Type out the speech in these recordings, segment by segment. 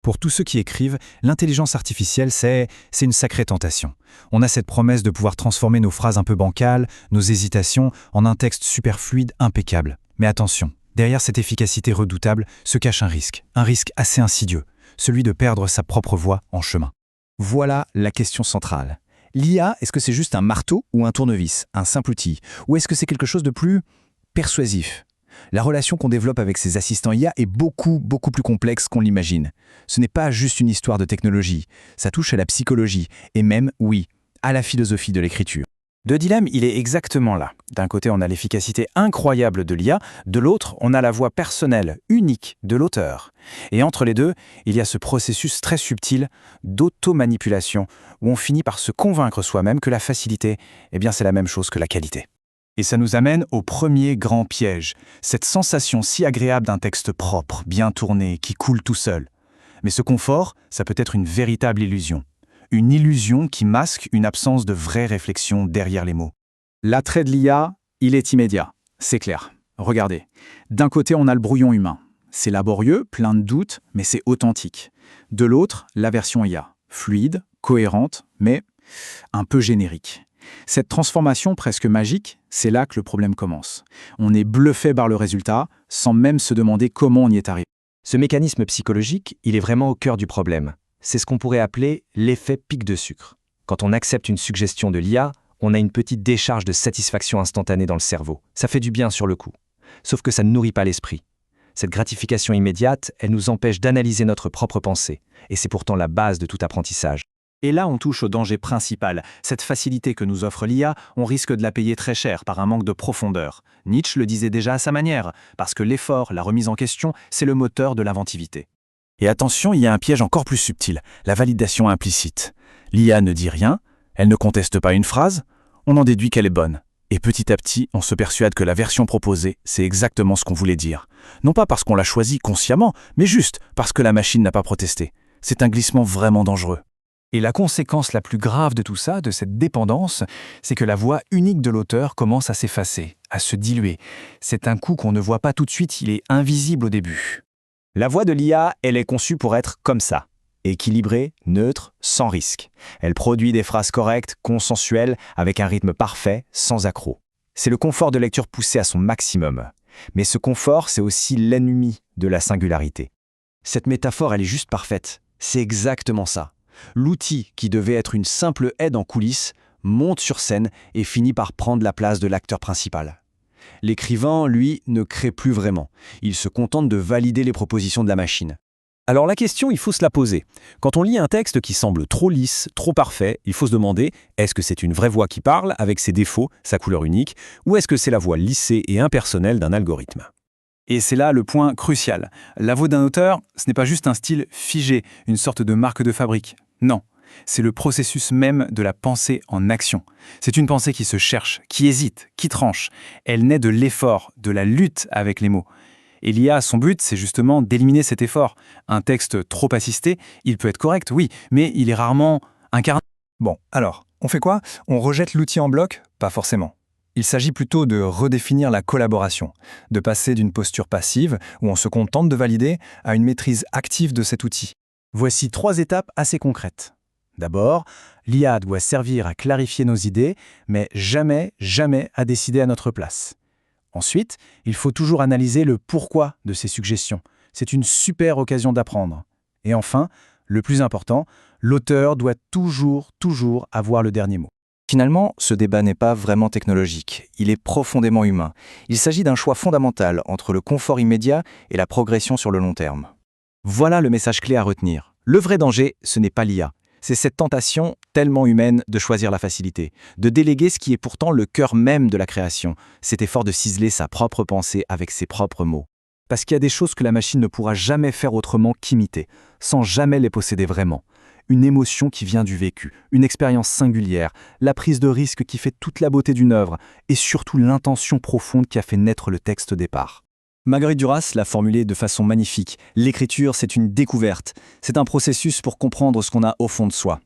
Pour tous ceux qui écrivent, l'intelligence artificielle, c'est une sacrée tentation. On a cette promesse de pouvoir transformer nos phrases un peu bancales, nos hésitations, en un texte super fluide, impeccable. Mais attention, derrière cette efficacité redoutable se cache un risque assez insidieux, celui de perdre sa propre voix en chemin. Voilà la question centrale. L'IA, est-ce que c'est juste un marteau ou un tournevis, un simple outil? Ou est-ce que c'est quelque chose de plus persuasif? La relation qu'on développe avec ces assistants IA est beaucoup plus complexe qu'on l'imagine. Ce n'est pas juste une histoire de technologie, ça touche à la psychologie et même, oui, à la philosophie de l'écriture. Le dilemme, il est exactement là. D'un côté, on a l'efficacité incroyable de l'IA, de l'autre, on a la voix personnelle, unique de l'auteur. Et entre les deux, il y a ce processus très subtil d'automanipulation, où on finit par se convaincre soi-même que la facilité, c'est la même chose que la qualité. Et ça nous amène au premier grand piège, cette sensation si agréable d'un texte propre, bien tourné, qui coule tout seul. Mais ce confort, ça peut être une véritable illusion. Une illusion qui masque une absence de vraie réflexion derrière les mots. L'attrait de l'IA, il est immédiat, c'est clair. Regardez, d'un côté on a le brouillon humain. C'est laborieux, plein de doutes, mais c'est authentique. De l'autre, la version IA, fluide, cohérente, mais un peu générique. Cette transformation presque magique, c'est là que le problème commence. On est bluffé par le résultat, sans même se demander comment on y est arrivé. Ce mécanisme psychologique, il est vraiment au cœur du problème. C'est ce qu'on pourrait appeler l'effet pic de sucre. Quand on accepte une suggestion de l'IA, on a une petite décharge de satisfaction instantanée dans le cerveau. Ça fait du bien sur le coup. Sauf que ça ne nourrit pas l'esprit. Cette gratification immédiate, elle nous empêche d'analyser notre propre pensée. Et c'est pourtant la base de tout apprentissage. Et là, on touche au danger principal. Cette facilité que nous offre l'IA, on risque de la payer très cher par un manque de profondeur. Nietzsche le disait déjà à sa manière, parce que l'effort, la remise en question, c'est le moteur de l'inventivité. Et attention, il y a un piège encore plus subtil, la validation implicite. L'IA ne dit rien, elle ne conteste pas une phrase, on en déduit qu'elle est bonne. Et petit à petit, on se persuade que la version proposée, c'est exactement ce qu'on voulait dire. Non pas parce qu'on l'a choisi consciemment, mais juste parce que la machine n'a pas protesté. C'est un glissement vraiment dangereux. Et la conséquence la plus grave de tout ça, de cette dépendance, c'est que la voix unique de l'auteur commence à s'effacer, à se diluer. C'est un coup qu'on ne voit pas tout de suite, il est invisible au début. La voix de l'IA, elle est conçue pour être comme ça. Équilibrée, neutre, sans risque. Elle produit des phrases correctes, consensuelles, avec un rythme parfait, sans accroc. C'est le confort de lecture poussé à son maximum. Mais ce confort, c'est aussi l'ennemi de la singularité. Cette métaphore, elle est juste parfaite. C'est exactement ça. L'outil, qui devait être une simple aide en coulisses, monte sur scène et finit par prendre la place de l'acteur principal. L'écrivain, lui, ne crée plus vraiment. Il se contente de valider les propositions de la machine. Alors la question, il faut se la poser. Quand on lit un texte qui semble trop lisse, trop parfait, il faut se demander, est-ce que c'est une vraie voix qui parle, avec ses défauts, sa couleur unique, ou est-ce que c'est la voix lissée et impersonnelle d'un algorithme ? Et c'est là le point crucial. La voix d'un auteur, ce n'est pas juste un style figé, une sorte de marque de fabrique. Non, c'est le processus même de la pensée en action. C'est une pensée qui se cherche, qui hésite, qui tranche. Elle naît de l'effort, de la lutte avec les mots. Et l'IA, son but, c'est justement d'éliminer cet effort. Un texte trop assisté, il peut être correct, oui, mais il est rarement incarné. Bon, alors, on fait quoi? On rejette l'outil en bloc? Pas forcément. Il s'agit plutôt de redéfinir la collaboration, de passer d'une posture passive, où on se contente de valider, à une maîtrise active de cet outil. Voici 3 étapes assez concrètes. D'abord, l'IA doit servir à clarifier nos idées, mais jamais à décider à notre place. Ensuite, il faut toujours analyser le pourquoi de ces suggestions. C'est une super occasion d'apprendre. Et enfin, le plus important, l'auteur doit toujours avoir le dernier mot. Finalement, ce débat n'est pas vraiment technologique. Il est profondément humain. Il s'agit d'un choix fondamental entre le confort immédiat et la progression sur le long terme. Voilà le message clé à retenir. Le vrai danger, ce n'est pas l'IA. C'est cette tentation tellement humaine de choisir la facilité, de déléguer ce qui est pourtant le cœur même de la création, cet effort de ciseler sa propre pensée avec ses propres mots. Parce qu'il y a des choses que la machine ne pourra jamais faire autrement qu'imiter, sans jamais les posséder vraiment. Une émotion qui vient du vécu, une expérience singulière, la prise de risque qui fait toute la beauté d'une œuvre, et surtout l'intention profonde qui a fait naître le texte au départ. Marguerite Duras l'a formulé de façon magnifique. L'écriture, c'est une découverte. C'est un processus pour comprendre ce qu'on a au fond de soi.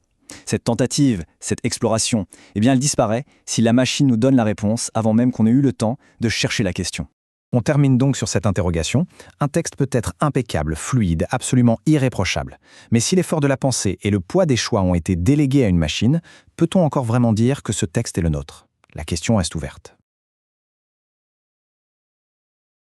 Cette tentative, cette exploration, elle disparaît si la machine nous donne la réponse avant même qu'on ait eu le temps de chercher la question. On termine donc sur cette interrogation. Un texte peut être impeccable, fluide, absolument irréprochable. Mais si l'effort de la pensée et le poids des choix ont été délégués à une machine, peut-on encore vraiment dire que ce texte est le nôtre ? La question reste ouverte.